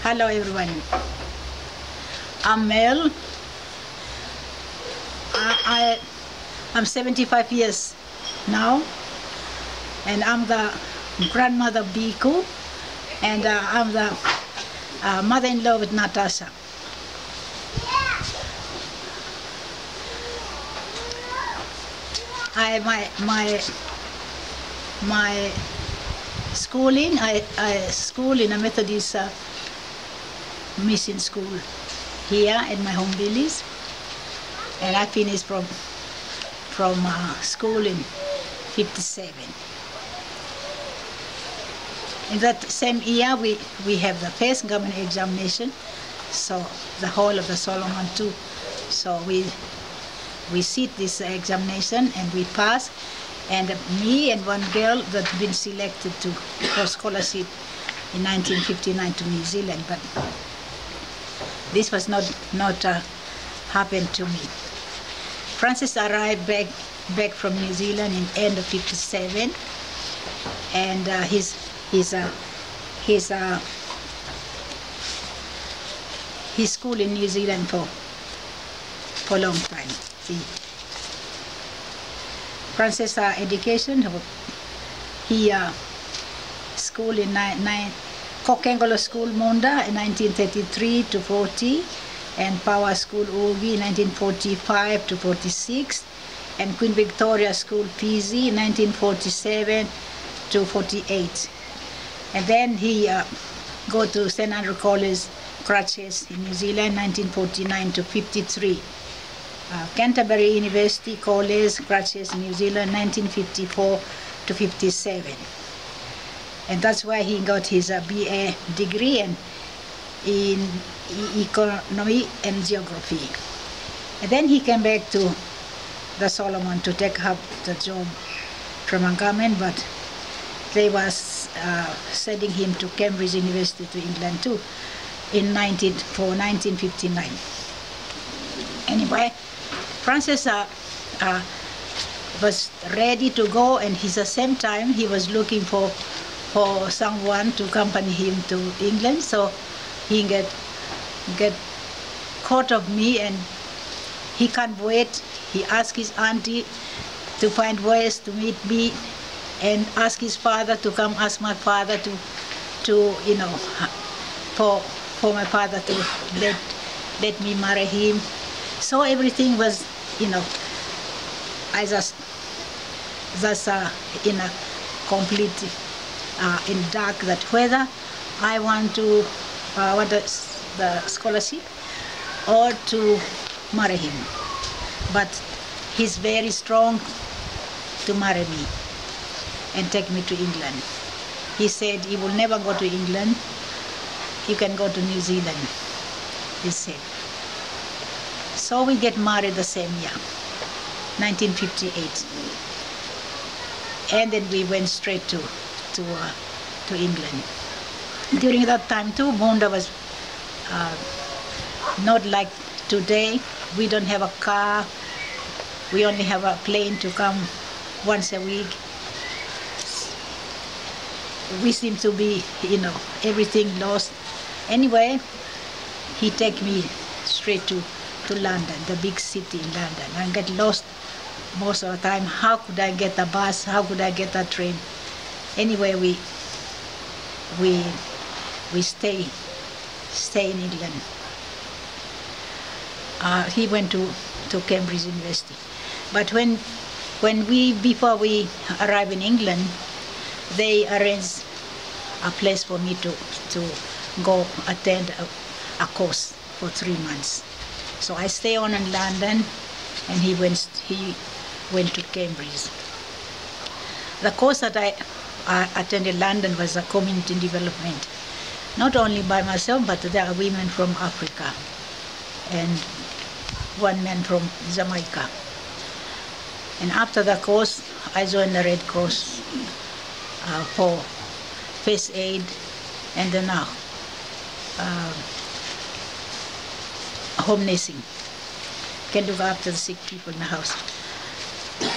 Hello everyone. I'm Merle. I'm 75 years now, and I'm the grandmother of Biku, and I'm the mother-in-law with Natasha. My schooling, I school in a Methodist mission school here in my home village, and I finished from school in '57. In that same year, we have the first government examination, so the whole of the Solomon too. So we sit this examination and we pass, and me and one girl that been selected for scholarship in 1959 to New Zealand, but this was not happened to me. Francis arrived back from New Zealand in end of '57, and his school in New Zealand for a long time. See, Francis education, he school in Kokengolo School Munda in 1933 to 40, and Power School Ugi 1945 to 46, and Queen Victoria School PZ 1947 to 48. And then he go to St Andrew College, Crutches in New Zealand 1949 to 53. Canterbury University College, Crutches, New Zealand 1954 to 57. And that's why he got his BA degree in economy and geography. And then he came back to the Solomon to take up the job from a government, but they was sending him to Cambridge University to England too for 1959. Anyway, Francis was ready to go, and at the same time he was looking for someone to accompany him to England. So he get caught of me, and he can't wait. He asked his auntie to find ways to meet me, and ask his father to come, ask my father to for my father to let me marry him. So everything was, I just in a complete in dark, that whether I want the scholarship or to marry him. But he's very strong to marry me and take me to England. He said he will never go to England. You can go to New Zealand, he said. So we get married the same year, 1958. And then we went straight to England. During that time too, Munda was not like today. We don't have a car. We only have a plane to come once a week. We seem to be, everything lost. Anyway, he take me straight to London, the big city in London. I get lost most of the time. How could I get a bus? How could I get a train? Anyway, we stay in England. He went to Cambridge University, but before we arrived in England, they arranged a place for me to go attend a course for 3 months. So I stay on in London, and he went to Cambridge. The course that I attended in London was a community development, not only by myself, but there are women from Africa and one man from Jamaica. And after the course, I joined the Red Cross for first aid, and then home nursing. Can look after the sick people in the house.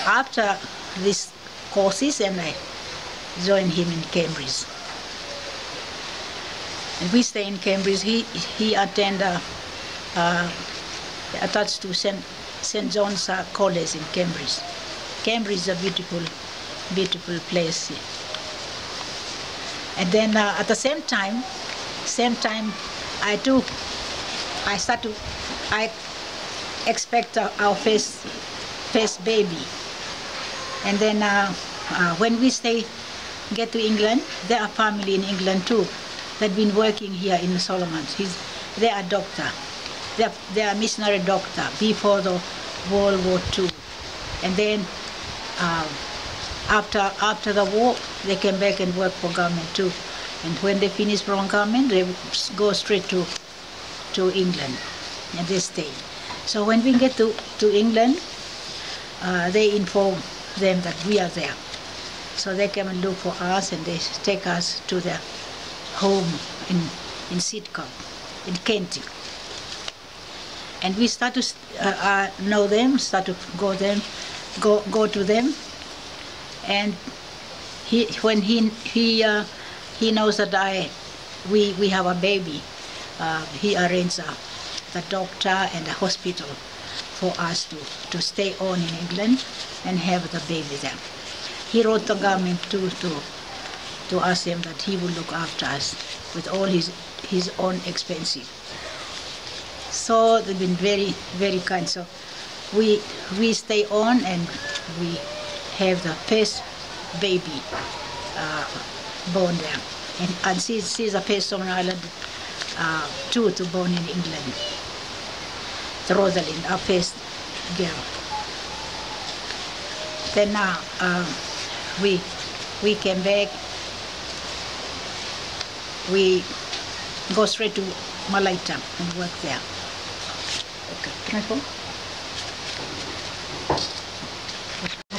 After these courses, and I joined him in Cambridge. And we stay in Cambridge. He attended attached to St. John's College in Cambridge. Cambridge is a beautiful place. And then at the same time, I expect our first baby. And then when we get to England, there are family in England too that been working here in the Solomons. They are doctor. They are missionary doctor before the World War II. And then after the war, they came back and worked for government too. And when they finish from government, they go straight to England, and they stay. So when we get to England, they inform them that we are there. So they come and look for us, and they take us to their home in Sidcup, in Kent. And we start to know them, start to go to them. And when he knows that we have a baby, he arranged the doctor and the hospital for us to stay on in England and have the baby there. He wrote the government to ask them that he would look after us with all his own expenses. So they've been very, very kind. So we stay on, and we have the first baby born there. And she's a first on Ireland too, to born in England. Rosalind, our first girl. Then we came back. We go straight to Malaita and work there. Okay, can I go?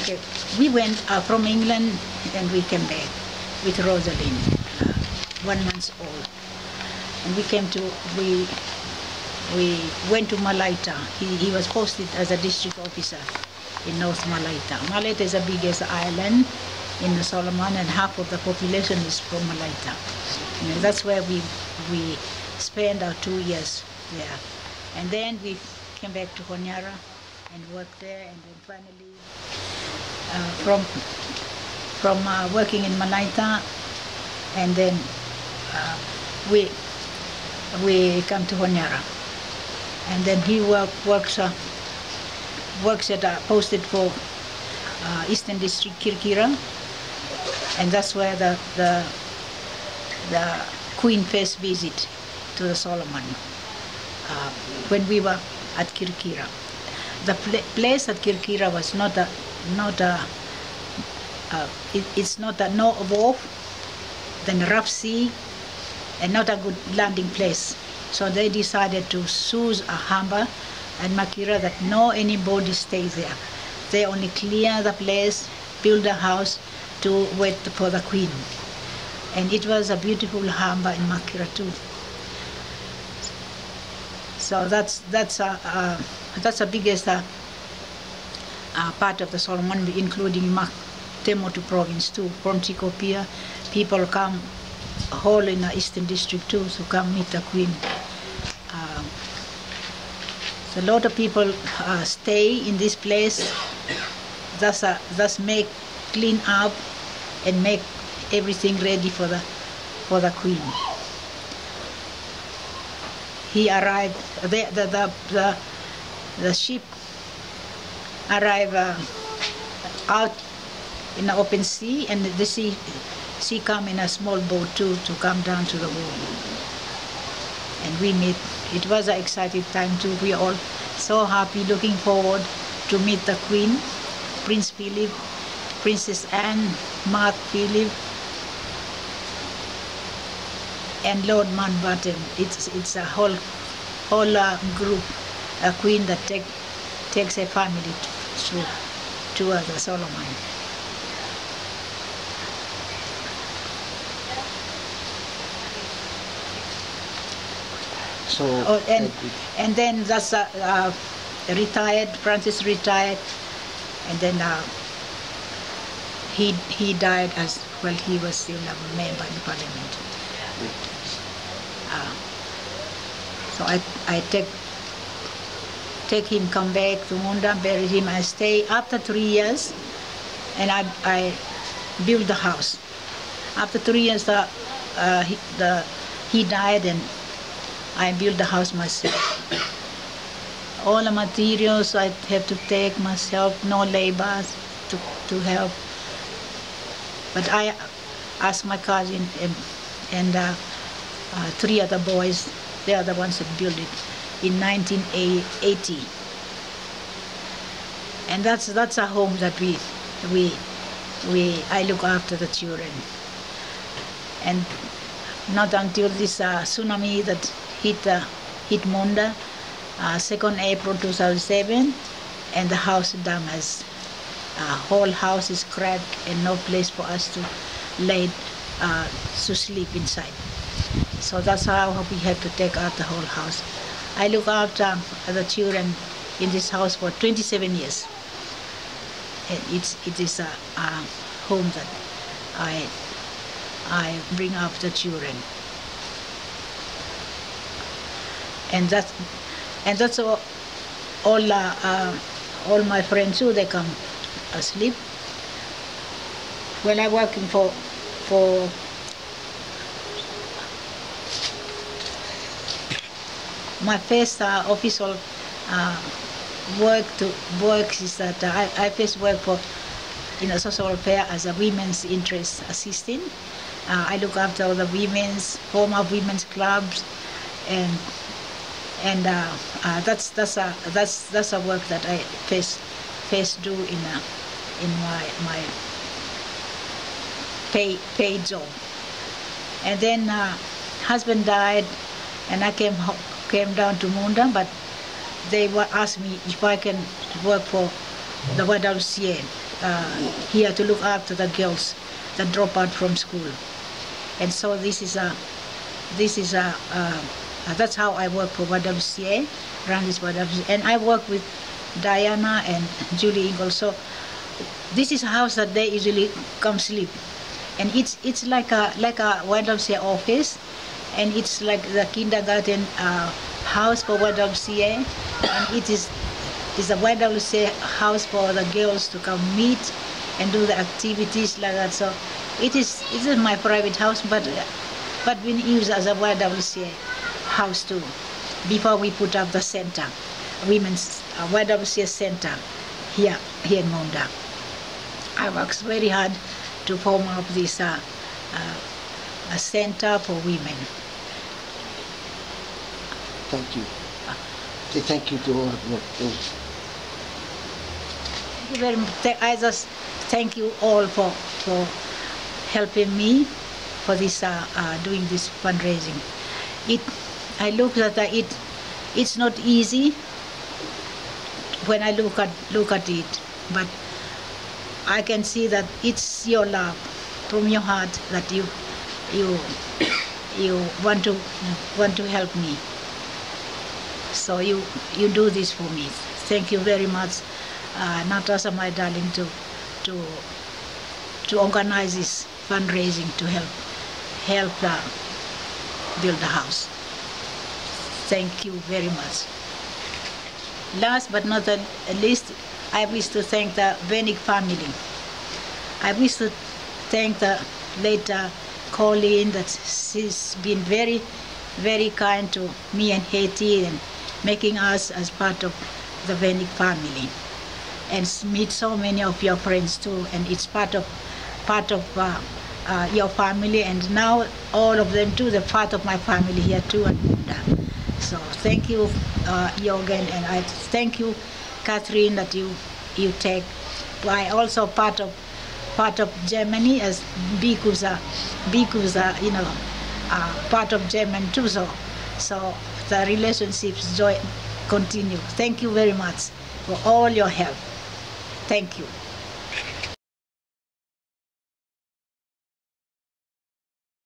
Okay, we went from England and we came back with Rosalind, 1 month old. And we went to Malaita. He was posted as a district officer in North Malaita. Malaita is the biggest island in the Solomon, and half of the population is from Malaita. And that's where we spent our 2 years there. And then we came back to Honiara and worked there, and then finally from working in Malaita, and then we come to Honiara. And then he works posted for Eastern District Kirkira, and that's where the Queen first visit to the Solomon when we were at Kirkira. The place at Kirkira was it's not a no wharf, then rough sea, and not a good landing place. So they decided to choose a harbour and Makira that no anybody stays there. They only clear the place, build a house to wait for the Queen. And it was a beautiful harbour in Makira too. So that's the biggest part of the Solomon, including Temotu province too. From Tikopia, people come whole in the Eastern District too to come meet the Queen. So a lot of people stay in this place. Thus make clean up and make everything ready for the Queen. He arrived. The ship arrived out in the open sea, and the sea come in a small boat too to come down to the wall. And we meet. It was an exciting time too. We all so happy, looking forward to meet the Queen, Prince Philip, Princess Anne, Mark Philip, and Lord Mountbatten. It's a whole group, a Queen that takes a family to the Solomon. So and then that's retired. Francis retired, and then he died as well. He was still a member in Parliament. So I take him, come back to Munda, bury him. I stay after 3 years, and I build the house. After 3 years, he died, and I built the house myself. All the materials I have to take myself, no labor to help. But I asked my cousin and 3 other boys, they are the ones that built it in 1980. And that's a home that I look after the children. And not until this tsunami that hit Munda, 2nd April 2007, and the house damaged. Whole house is cracked and no place for us to lay to sleep inside. So that's how we had to take out the whole house. I look after the children in this house for 27 years. And it is a home that I bring up the children. And that's all my friends too, they come asleep. When I'm working for my first official work is that I first work for social welfare as a women's interest assistant. I look after all the former women's clubs, and that's a work that I first do in my paid job. And then husband died, and I came down to Munda, but they asked me if I can work for the YWCA here to look after the girls that drop out from school. And so that's how I work for YWCA, run this YWCA. And I work with Diana and Julie Ingalls. So this is a house that they usually come sleep. And it's like a YWCA office, and it's like the kindergarten house for YWCA, and it is a YWCA house for the girls to come meet and do the activities like that. So it is my private house, but we use as a YWCA house too. Before we put up the center, women's YWCA center here in Munda. I work very hard to form up this a center for women. Thank you. Thank you to all of you. Thank you very much. I just thank you all for helping me for this doing this fundraising. I look at it's not easy when I look at it, but I can see that it's your love from your heart that you want to help me. So you do this for me. Thank you very much, Natasha, my darling, to organize this fundraising to help build the house. Thank you very much. Last but not least, I wish to thank the Venick family. I wish to thank the late Colleen, that she's been very, very kind to me and Haiti, and making us as part of the Venick family. And meet so many of your friends too, and it's part of your family, and now all of them too, they're part of my family here too at Munda. So thank you, Jorgen, and I thank you, Catherine, that you take. I also part of Germany, as Biku's part of German too. So the relationships continue. Thank you very much for all your help. Thank you.